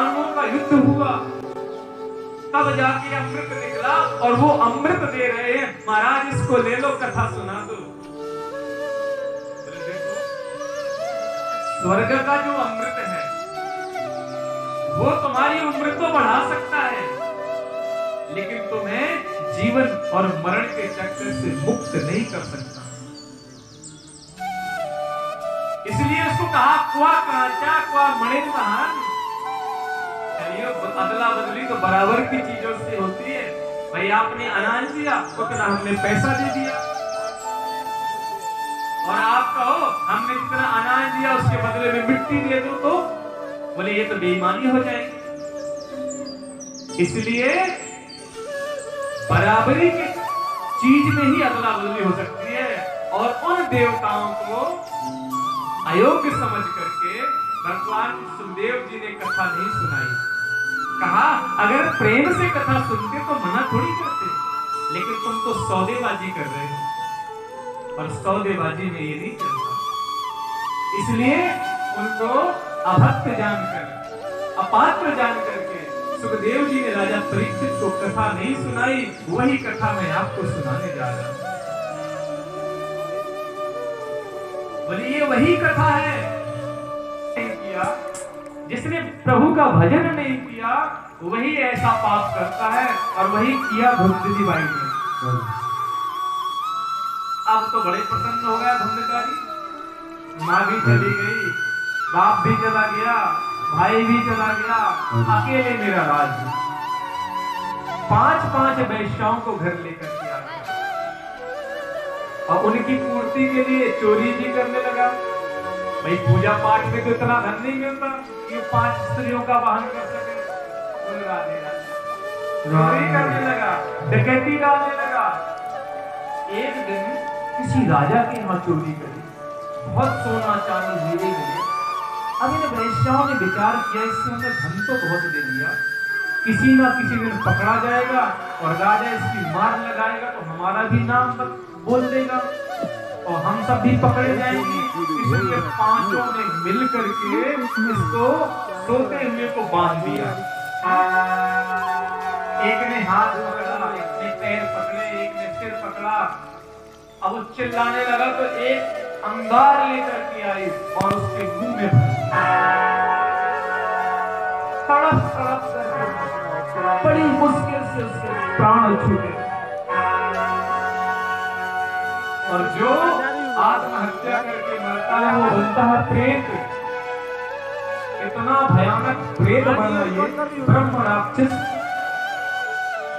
दानवों का युद्ध हुआ, तब जाके अमृत निकला और वो अमृत दे रहे हैं। महाराज इसको ले लो, कथा सुना दो। देखो, स्वर्ग का जो अमृत है वो तुम्हारी उम्र तो बढ़ा सकता है, लेकिन तुम्हें जीवन और मरण के चक्कर से मुक्त नहीं कर सकता। इसलिए उसको कहा क्वा कांचा क्वा मणिर महान। चलिए, अदला बदली तो बराबर की चीजों से होती है। भाई आपने अनाज दिया, उतना हमने पैसा दे दिया, और आप कहो हमने जितना अनाज दिया उसके बदले में मिट्टी दे दो, तो बोले ये तो बेईमानी हो जाएगी। इसलिए बराबरी की चीज में ही अदला बदली हो सकती है। और उन देवताओं को अयोग्य समझ करके भगवान सुखदेव जी ने कथा नहीं सुनाई। कहा अगर प्रेम से कथा सुनते तो मना थोड़ी करते, लेकिन तुम तो सौदेबाजी कर रहे हो, और सौदेबाजी में ये नहीं चलता। इसलिए उनको अभक्त जानकर, अपात्र जान करके सुखदेव जी ने राजा परीक्षित को कथा नहीं सुनाई। वही कथा मैं आपको सुनाने जा रहा हूं। बोलिए वही कथा है। किया जिसने प्रभु का भजन नहीं किया वही ऐसा पाप करता है, और वही किया धुंधली बाई ने। अब तो बड़े प्रसन्न हो गया धुंधकारी। माँ भी चली गई, बाप भी चला गया, भाई भी चला गया, अकेले मेरा राज। 5-5 वैश्याओं को घर लेकर के आ गया, और उनकी पूर्ति के लिए चोरी भी करने लगा। भाई पूजा पाठ में तो इतना धन नहीं मिलता कि 5 स्त्रियों का वाहन कर सके। चोरी करने लगा, डकैती डालने लगा। एक दिन किसी राजा के यहाँ चोरी करी, बहुत सोना चांदी हीरे मिले। अब इन वैश्याओं ने विचार किया इससे हमने धन तो बहुत दे दिया, किसी ना किसी दिन पकड़ा जाएगा और राजा इसकी मार लगाएगा तो हमारा भी नाम बोल देगा और हम सब भी पकड़े जाएंगे। इसलिए 5 ने मिल करके इसको सोते हुए को बांध दिया। एक ने हाथ पकड़ा, एक ने पैर पकड़े, एक ने सिर पकड़ा। अब वो चिल्लाने लगा तो एक अंगार लेकर के आई और उसके मुंह में तड़प तड़प कर बड़ी मुश्किल से उसके प्राण छूटे। और जो आत्महत्या करके मरता है वो बनता है प्रेत। इतना भयानक प्रेत बना ये ब्रह्म राक्षस,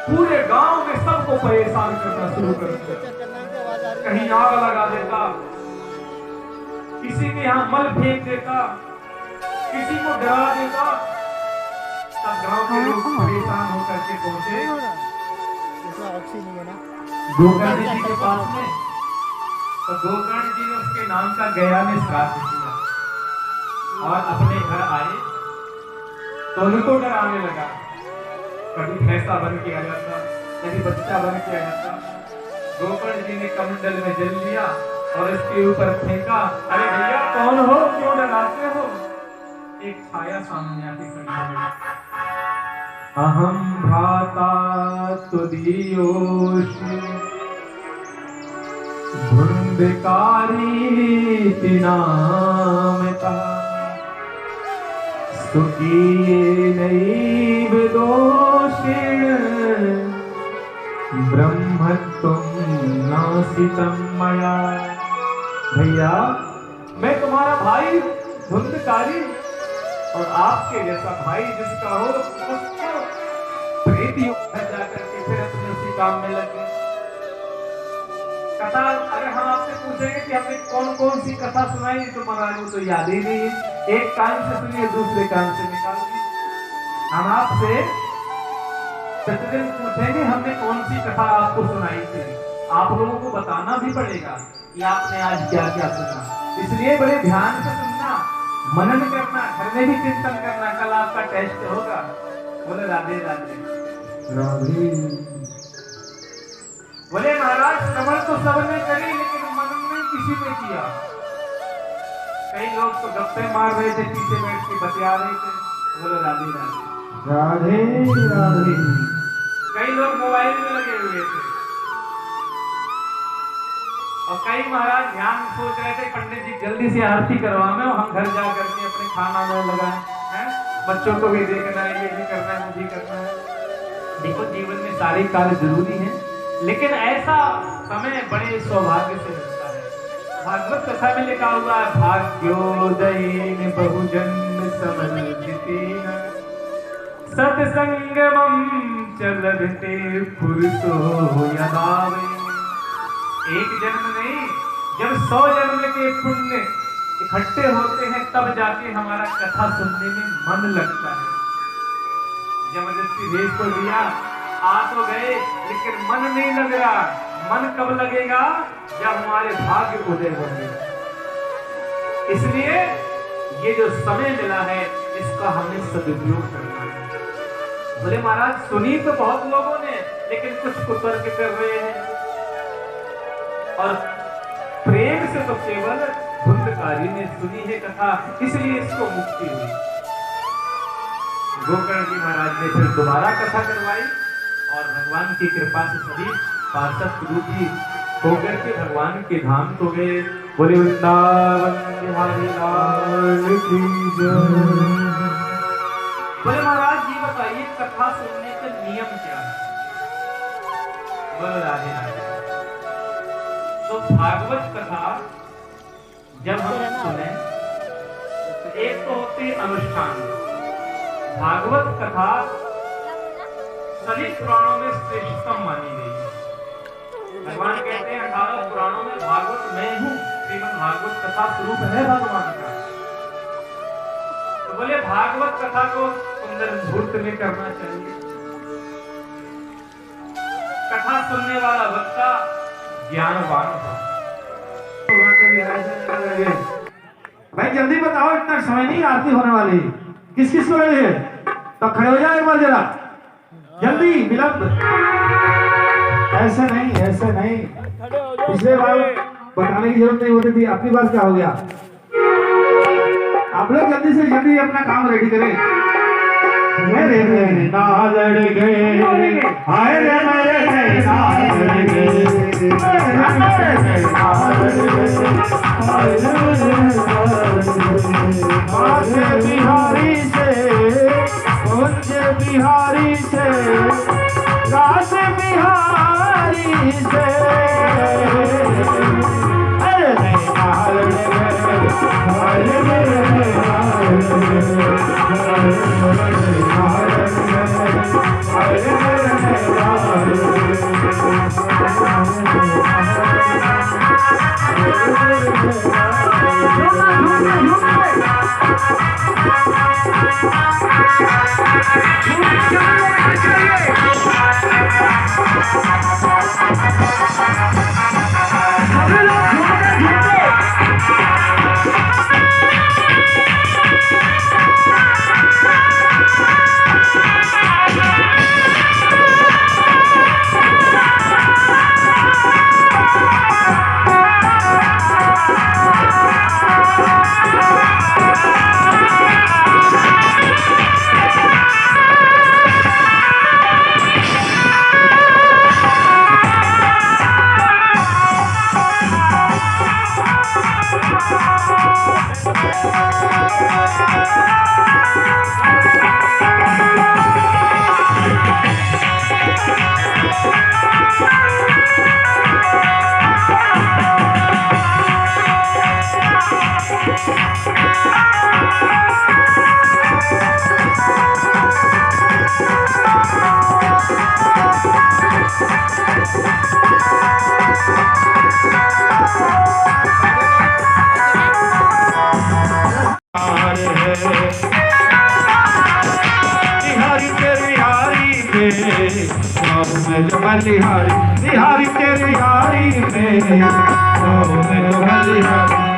पूरे गांव में सबको परेशान करना शुरू कर दिया। कहीं आग लगा देता, किसी के यहाँ मल फेंक देता, किसी को डरा देता। तब गांव के लोग परेशान होकर के पहुंचे गोकर्ण जी के पास में। तो गोकर्ण जी ने उसके नाम का गया में श्राद्ध किया और अपने घर आए तो उनको डराने लगा। कभी भैंसा बन के आ जाता, कभी बच्चा बन के आ जाता। गोकर्ण जी ने कमंडल में जल लिया और इसके ऊपर फेंका। अरे भैया कौन हो, क्यों डराते हो? एक छाया सामने आके खड़ी हो गई। अहम भ्राता तुदीयोषि धुंधकारी नामता सुखी नैव दोषेण ब्रह्मत्वं नासितं मया। भैया मैं तुम्हारा भाई धुंधकारी, और आपके जैसा भाई जिसका हो उसको प्रेत युक्त जाकर के फिर अपने उसी काम में लगे। कथा अगर हम आपसे पूछेंगे कि हमने कौन कौन सी कथा सुनाई तो महाराज वो तो याद ही नहीं है। एक कान से सुनिए, दूसरे कान से निकाल दी। हम आपसे प्रतिदिन पूछेंगे हमने कौन सी कथा आपको सुनाई थी। आप लोगों को बताना भी पड़ेगा कि आपने आज क्या क्या सुना। इसलिए बड़े ध्यान से सुनना, मनन करना, घर में भी चिंतन करना। कल आपका टेस्ट होगा। बोले राधे राधे राधे। बोले महाराज श्रवण तो सबने करी लेकिन मनन नहीं किसी ने किया। कई लोग तो गप्पे मार रहे थे, पीछे बैठ के बतिया रहे थे। बोलो राधे राधे। राधे राधे। कई लोग मोबाइल में लगे हुए थे और कई महाराज ध्यान सोच रहे थे पंडित जी जल्दी से आरती करवाएं और हम घर जा करके अपने खाना में लगाएं, हैं? बच्चों को भी देखना है, ये भी करना है, वो भी करना है। देखो जीवन में सारे कार्य जरूरी हैं, लेकिन ऐसा समय बड़े सौभाग्य से मिलता है। भागवत कथा में लिखा हुआ है भाग्योदयेन बहुजन्म समन्वितेन सत्संगमं च लभते पुरुषो यदावे। एक जन्म नहीं, जब 100 जन्म के पुण्य इकट्ठे होते हैं तब जाके हमारा कथा सुनने में मन लगता है। जबरदस्ती भेज तो दिया, आ तो गए, लेकिन मन नहीं लग रहा। मन कब लगेगा? जब हमारे भाग्य उदय होंगे। इसलिए ये जो समय मिला है इसका हमें सदुपयोग करना है। बोले महाराज सुनी तो बहुत लोगों ने, लेकिन कुछ कुतर्क कर रहे हैं और प्रेम से तो केवल धुंधकारी ने सुनी है कथा, इसलिए इसको मुक्ति हुई। गोकर्ण जी महाराज ने फिर दोबारा कथा करवाई और भगवान की कृपा से सभी पार्षद रूपी होकर के भगवान के धाम को गए। बोले वृंदावन बिहारी लाल की जय। बोले महाराज जी बताइए कथा सुनने का नियम क्या है? बोलो राधे राधे। तो भागवत कथा जब हम सुने तो एक तो होती अनुष्ठान। भागवत कथा सभी पुराणों में श्रेष्ठतम मानी गई है। भगवान कहते हैं 18 पुराणों में भागवत मैं हूँ। श्रीमद् भागवत कथा स्वरूप है भगवान का। तो बोले भागवत कथा को सुंदर मुहूर्त में करना चाहिए। कथा सुनने वाला वक्ता ज्ञानवान हो। भाई जल्दी बताओ, इतना समय नहीं, आरती होने वाली। किस किस को लगे? तो खड़े हो जाए एक बार जरा, जल्दी, विलंब ऐसे नहीं, ऐसे नहीं। पिछले बार बताने की जरूरत नहीं होती थी, अपनी बात क्या हो गया? आप लोग जल्दी से जल्दी अपना काम रेडी करें। मेरे नाल लड़ गए, हाय रे मेरे नाल लड़ गए, बिहारी से कुंज बिहारी से काश बिहारी से अरे नहीं नाल बिहारी बिहारी तेरी यारी में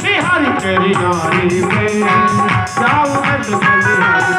बिहारी तेरी यारी में जाऊं मैं तो बिहारी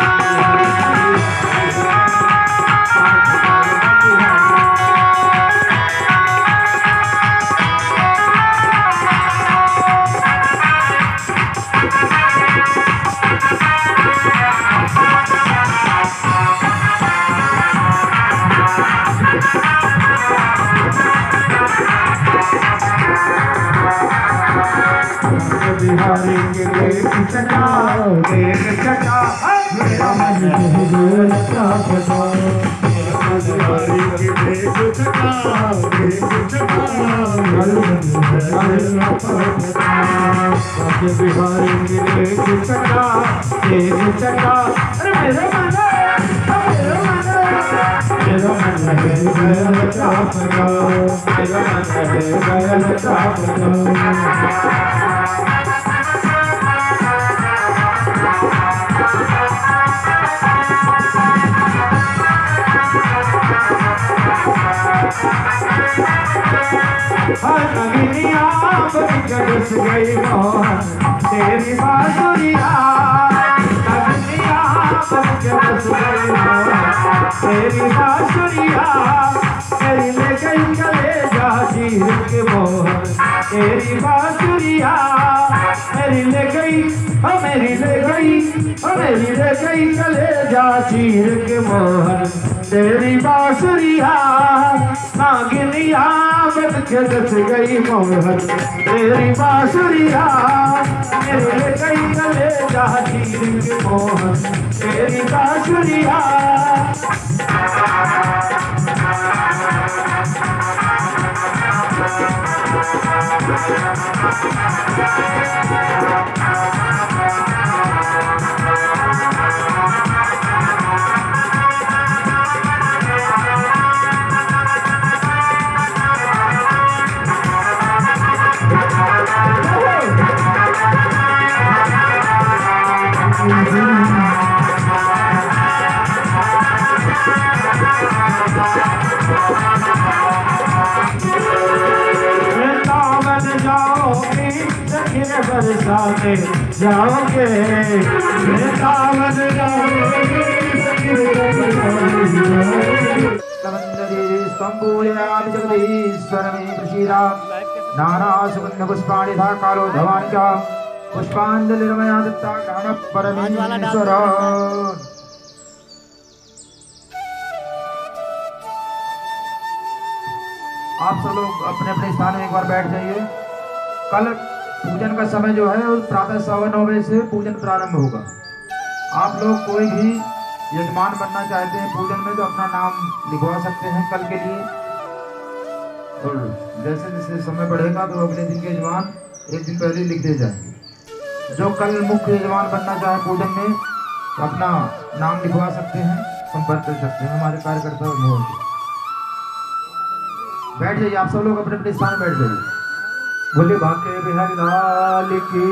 तेरी बांसुरिया तेरी बांसुरिया तेरी ले गई कलेजा चीर के मोहन तेरी बांसुरिया मेरी ले गई ओ मेरी ले गई ओ मेरी ले गई कलेजा चीर के मोहन तेरी बांसुरिया नागिनिया बन के दस गई मोहन तेरी बांसुरिया मेरी ले गई कलेजा चीर के मोहन तेरी बांसुरिया बरसाते जाओगे नाना सुगंध पुष्पाणि था कालो धवानि च पुष्पांजलिर्मया दत्ता ज्ञान परमेश्वर। आप सब लोग अपने अपने स्थान में एक बार बैठ जाइए। कल पूजन का समय जो है उस प्रातः 9:15 बजे से पूजन प्रारंभ होगा। आप लोग कोई भी यजमान बनना चाहते हैं पूजन में तो अपना नाम लिखवा सकते हैं कल के लिए, और जैसे जैसे समय बढ़ेगा तो अगले दिन के यजमान एक दिन पहले लिखते जाएंगे। जो कल मुख्य यजमान बनना चाहे पूजन में तो अपना नाम लिखवा सकते हैं, संपर्क कर सकते हैं हमारे कार्यकर्ता और मोहन। बैठ जाइए आप सब लोग अपने अपने स्थान में बैठ जाइए। बोले बांके बिहारी लाल की।